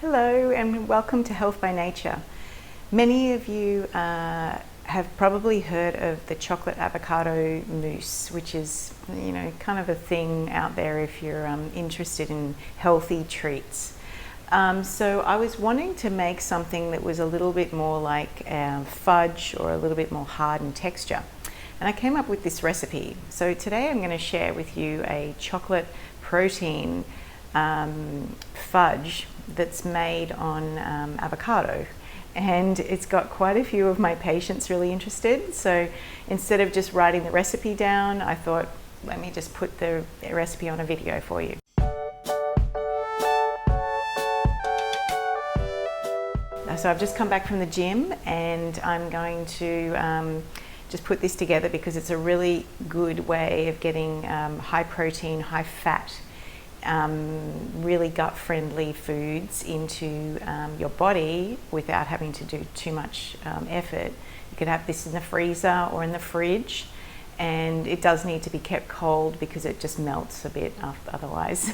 Hello and welcome to Health by Nature. Many of you have probably heard of the chocolate avocado mousse, which is, kind of a thing out there if you're interested in healthy treats. So I was wanting to make something that was a little bit more like fudge or a little bit more hard in texture. And I came up with this recipe. So today I'm going to share with you a chocolate protein fudge that's made on avocado, and it's got quite a few of my patients really interested. So instead of just writing the recipe down, I thought, let me just put the recipe on a video for you. So I've just come back from the gym and I'm going to just put this together because it's a really good way of getting high protein, high fat, really gut-friendly foods into your body without having to do too much effort. You could have this in the freezer or in the fridge, and it does need to be kept cold because it just melts a bit otherwise.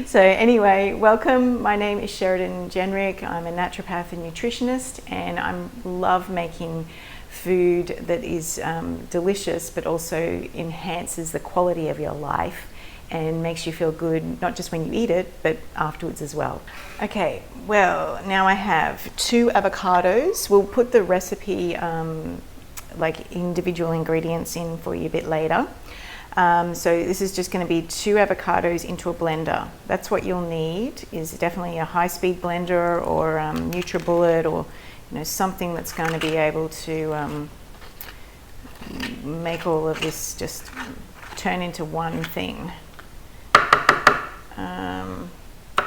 So anyway, welcome. My name is Sheridan Genrich. I'm a naturopath and nutritionist, and I love making food that is delicious but also enhances the quality of your life and makes you feel good, not just when you eat it, but afterwards as well. Okay, well, now I have 2 avocados. We'll put the recipe, like individual ingredients in for you a bit later. So this is just gonna be 2 avocados into a blender. That's what you'll need, is definitely a high-speed blender or NutriBullet, or something that's gonna be able to make all of this just turn into one thing.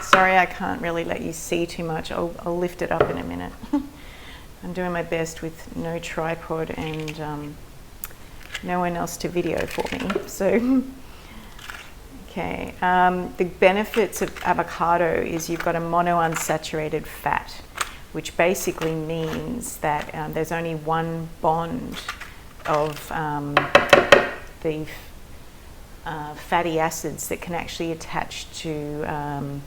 Sorry, I can't really let you see too much. I'll lift it up in a minute. I'm doing my best with no tripod and no one else to video for me. So, okay. The benefits of avocado is you've got a monounsaturated fat, which basically means that there's only one bond of the fatty acids that can actually attach to,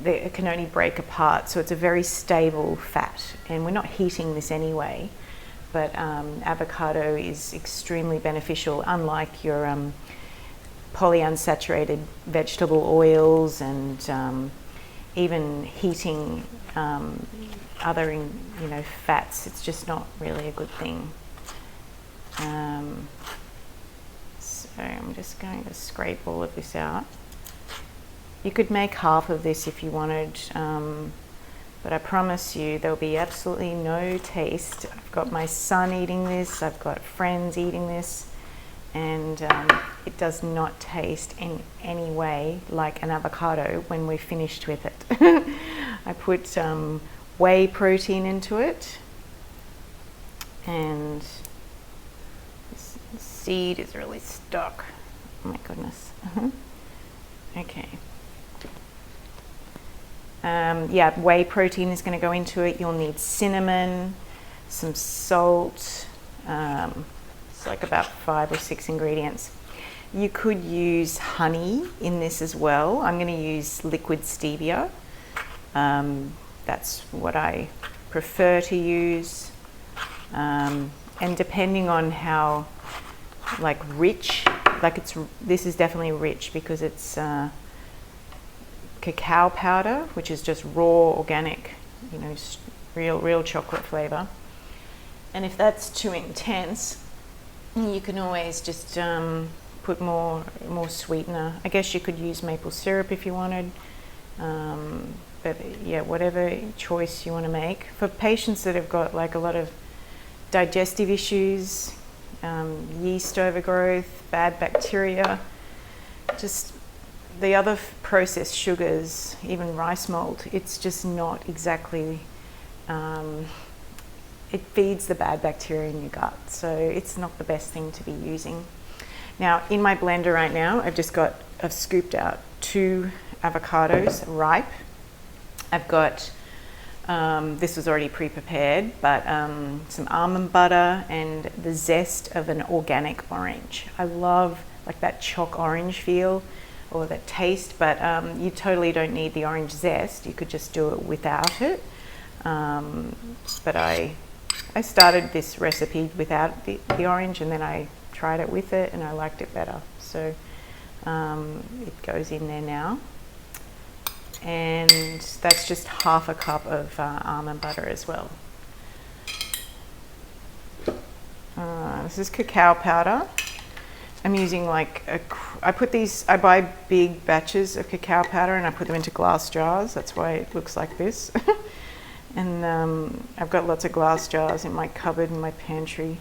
it can only break apart, so it's a very stable fat, and we're not heating this anyway, but avocado is extremely beneficial, unlike your polyunsaturated vegetable oils and even heating other fats. It's just not really a good thing. So I'm just going to scrape all of this out. You could make half of this if you wanted, but I promise you there'll be absolutely no taste. I've got my son eating this, I've got friends eating this, and it does not taste in any way like an avocado when we're finished with it. I put some whey protein into it, and this seed is really stuck. Oh my goodness. Okay. Whey protein is going to go into it. You'll need cinnamon, some salt. It's like about 5 or 6 ingredients. You could use honey in this as well. I'm going to use liquid stevia. That's what I prefer to use. And depending on how rich, this is definitely rich because it's cacao powder, which is just raw, organic, real chocolate flavor. And if that's too intense, you can always just put more sweetener. I guess you could use maple syrup if you wanted, but yeah, whatever choice you want to make. For patients that have got a lot of digestive issues, yeast overgrowth, bad bacteria, just the other processed sugars, even rice malt, it's just not exactly, it feeds the bad bacteria in your gut, so it's not the best thing to be using. Now in my blender right now, I've scooped out 2 avocados, ripe. I've got, this was already pre-prepared, but some almond butter and the zest of an organic orange. I love that chalk orange feel. or that taste, but you totally don't need the orange zest. You could just do it without it. But I started this recipe without the orange, and then I tried it with it and I liked it better. So it goes in there now. And that's just half a cup of almond butter as well. This is cacao powder. I'm using I buy big batches of cacao powder and I put them into glass jars. That's why it looks like this. And I've got lots of glass jars in my cupboard in my pantry.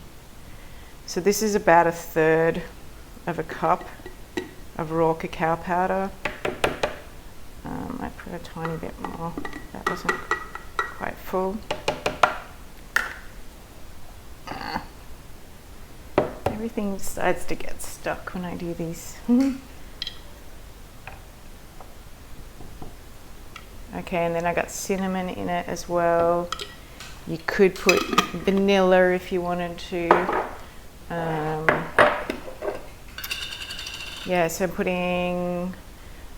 So this is about 1/3 of a cup of raw cacao powder. I put a tiny bit more. That wasn't quite full. Everything decides to get stuck when I do these. Okay, and then I got cinnamon in it as well. You could put vanilla if you wanted to. Yeah, so I'm putting,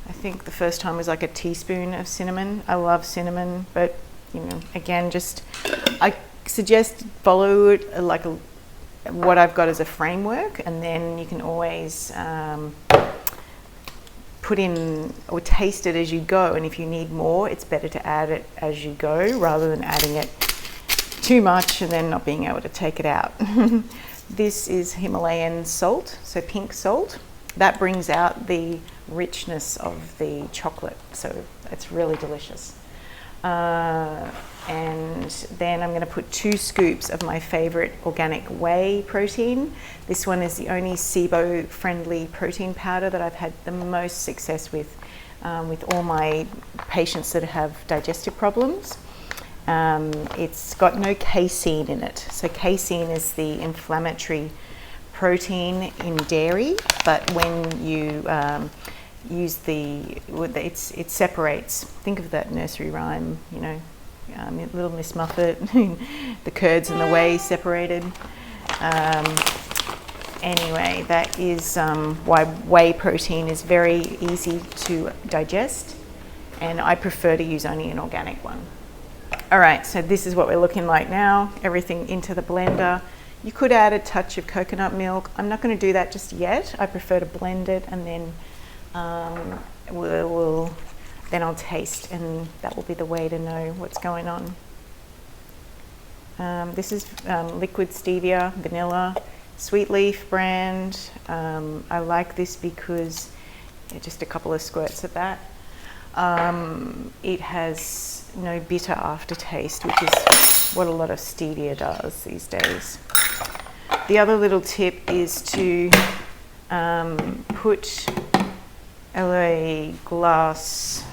I think the first time was like a teaspoon of cinnamon. I love cinnamon, but again, I suggest follow it what I've got as a framework, and then you can always put in or taste it as you go, and if you need more, it's better to add it as you go rather than adding it too much and then not being able to take it out. This is Himalayan salt, so pink salt. That brings out the richness of the chocolate, so it's really delicious. And then I'm going to put 2 scoops of my favorite organic whey protein. This one is the only SIBO friendly protein powder that I've had the most success with all my patients that have digestive problems. It's got no casein in it. So casein is the inflammatory protein in dairy, but when you use it separates. Think of that nursery rhyme, Little Miss Muffet, the curds and the whey separated. Anyway, that is why whey protein is very easy to digest, and I prefer to use only an organic one. All right, so this is what we're looking like now. Everything into the blender. You could add a touch of coconut milk. I'm not going to do that just yet. I prefer to blend it, and then then I'll taste, and that will be the way to know what's going on. This is liquid stevia, vanilla, Sweet Leaf brand. I like this because just a couple of squirts of that. It has no bitter aftertaste, which is what a lot of stevia does these days. The other little tip is to put a glass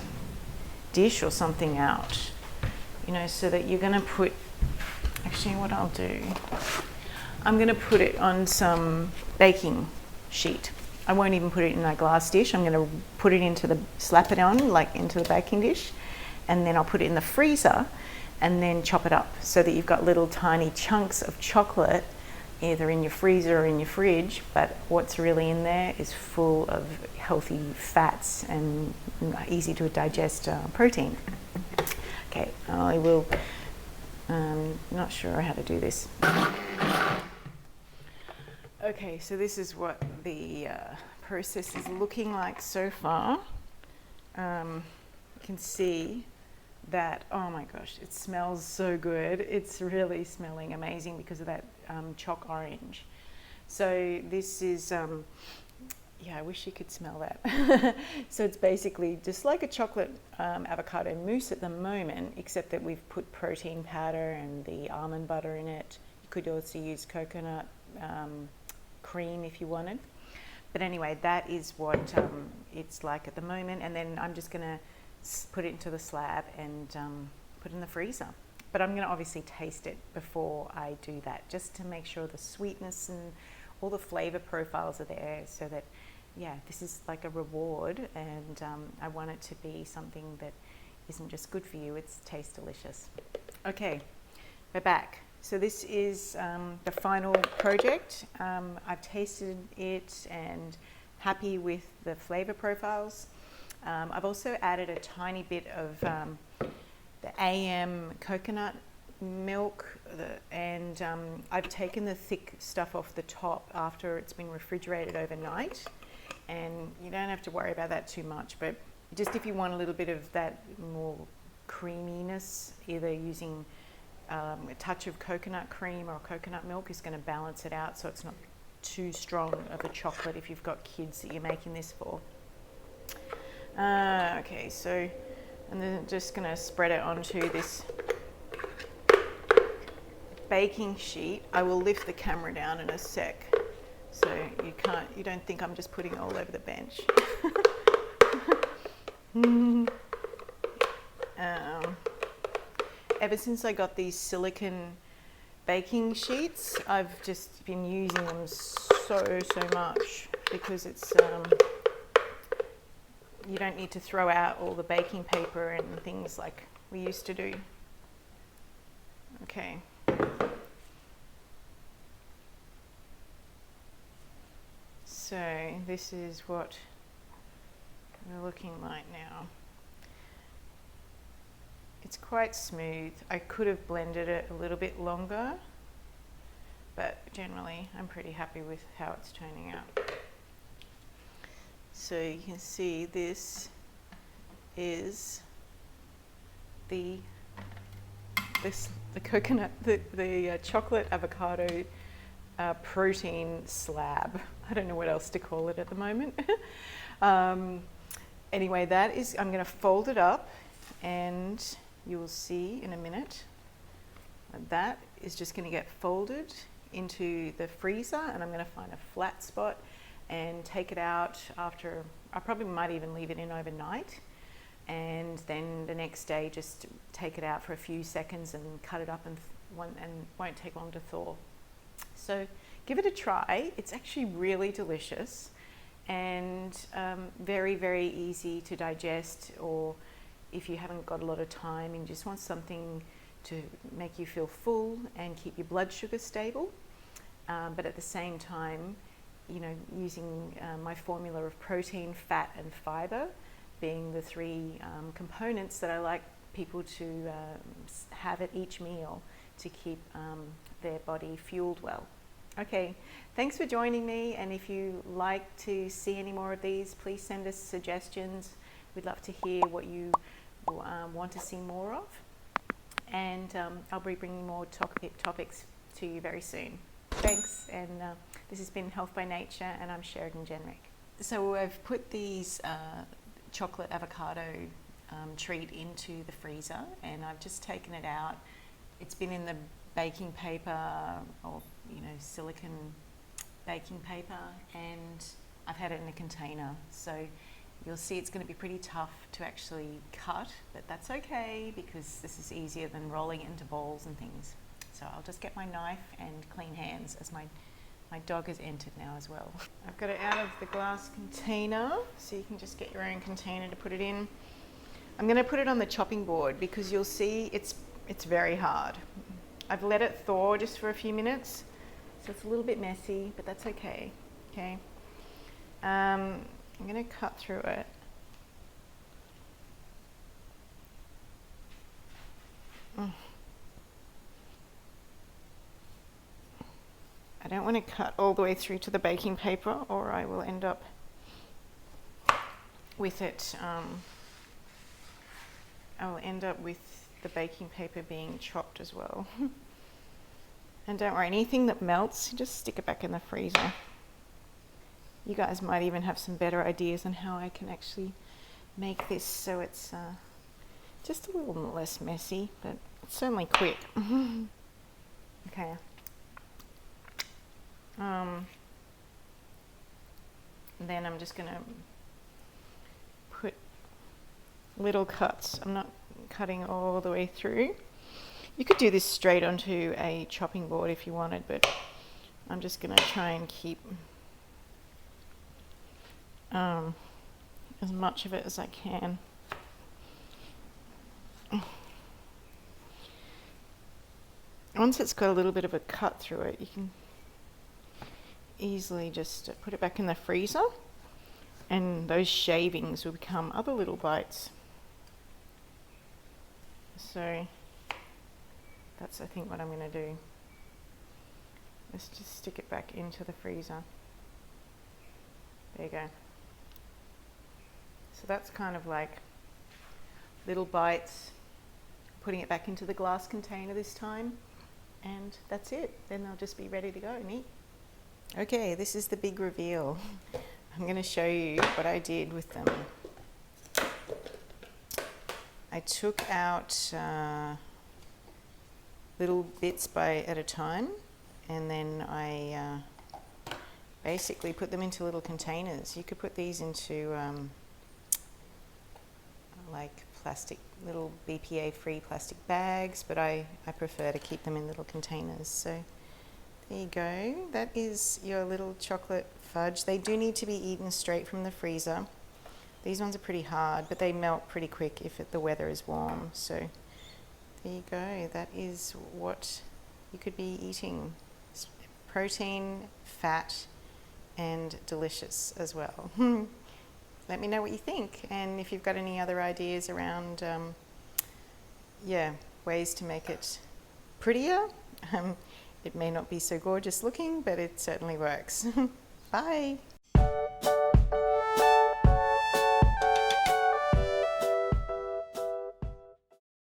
dish or something out, so that you're going to put, actually what I'll do, I'm going to put it on some baking sheet. I won't even put it in a glass dish. I'm going to put it slap it on into the baking dish, and then I'll put it in the freezer and then chop it up so that you've got little tiny chunks of chocolate either in your freezer or in your fridge, but what's really in there is full of healthy fats and easy to digest protein. Okay, I will, not sure how to do this. Okay, so this is what the process is looking like so far. You can see that, oh my gosh, it smells so good. It's really smelling amazing because of that chalk orange. So this is, I wish you could smell that. So it's basically just like a chocolate avocado mousse at the moment, except that we've put protein powder and the almond butter in it. You could also use coconut cream if you wanted. But anyway, that is what it's like at the moment. And then I'm just gonna put it into the slab and put it in the freezer. But I'm going to obviously taste it before I do that, just to make sure the sweetness and all the flavor profiles are there, so that, this is like a reward, and I want it to be something that isn't just good for you, it tastes delicious. Okay, we're back. So this is the final project. I've tasted it, and happy with the flavor profiles. I've also added a tiny bit of the AM coconut milk, and I've taken the thick stuff off the top after it's been refrigerated overnight, and you don't have to worry about that too much, but just if you want a little bit of that more creaminess, either using a touch of coconut cream or coconut milk is going to balance it out so it's not too strong of a chocolate if you've got kids that you're making this for. Okay, so I'm then just going to spread it onto this baking sheet. I will lift the camera down in a sec so you don't think I'm just putting it all over the bench. Ever since I got these silicone baking sheets, I've just been using them so much because it's you don't need to throw out all the baking paper and things like we used to do. Okay. So this is what we're looking like now. It's quite smooth. I could have blended it a little bit longer, but generally I'm pretty happy with how it's turning out. So you can see this is the coconut, the chocolate avocado protein slab. I don't know what else to call it at the moment. Anyway, that is, I'm going to fold it up, and you will see in a minute that is just going to get folded into the freezer, and I'm going to find a flat spot and take it out after, I probably might even leave it in overnight, and then the next day just take it out for a few seconds and cut it up, and won't take long to thaw. So give it a try. It's actually really delicious and very, very easy to digest, or if you haven't got a lot of time and you just want something to make you feel full and keep your blood sugar stable, but at the same time, you know, using my formula of protein, fat and fiber being the three components that I like people to have at each meal to keep their body fueled well. Okay, thanks for joining me, and if you like to see any more of these, please send us suggestions. We'd love to hear what you want to see more of, and I'll be bringing more topics to you very soon. Thanks, and this has been Health by Nature, and I'm Sheridan Genrich. So I've put these chocolate avocado treat into the freezer, and I've just taken it out. It's been in the baking paper, or silicone baking paper, and I've had it in a container. So you'll see it's going to be pretty tough to actually cut, but that's okay because this is easier than rolling it into balls and things. So I'll just get my knife and clean hands, as my dog has entered now as well. I've got it out of the glass container, so you can just get your own container to put it in. I'm going to put it on the chopping board because you'll see it's very hard. I've let it thaw just for a few minutes, so it's a little bit messy, but that's okay. Okay. I'm going to cut through it. I don't want to cut all the way through to the baking paper, or I will end up with it. I will end up with the baking paper being chopped as well. And don't worry, anything that melts, just stick it back in the freezer. You guys might even have some better ideas on how I can actually make this so it's just a little less messy, but it's certainly quick. Okay. Then I'm just going to put little cuts. I'm not cutting all the way through. You could do this straight onto a chopping board if you wanted, but I'm just going to try and keep as much of it as I can. Once it's got a little bit of a cut through it, you can easily just put it back in the freezer. And those shavings will become other little bites. So that's, I think, what I'm going to do. Let's just stick it back into the freezer. There you go. So that's kind of like little bites, putting it back into the glass container this time, and that's it. Then they'll just be ready to go and eat. Okay, this is the big reveal. I'm going to show you what I did with them. I took out little bits at a time, and then I basically put them into little containers. You could put these into like plastic, little BPA-free plastic bags, but I prefer to keep them in little containers. So there you go. That is your little chocolate fudge. They do need to be eaten straight from the freezer. These ones are pretty hard, but they melt pretty quick if the weather is warm. So there you go. That is what you could be eating. It's protein, fat, and delicious as well. Let me know what you think, and if you've got any other ideas around ways to make it prettier. It may not be so gorgeous looking, but it certainly works. Bye.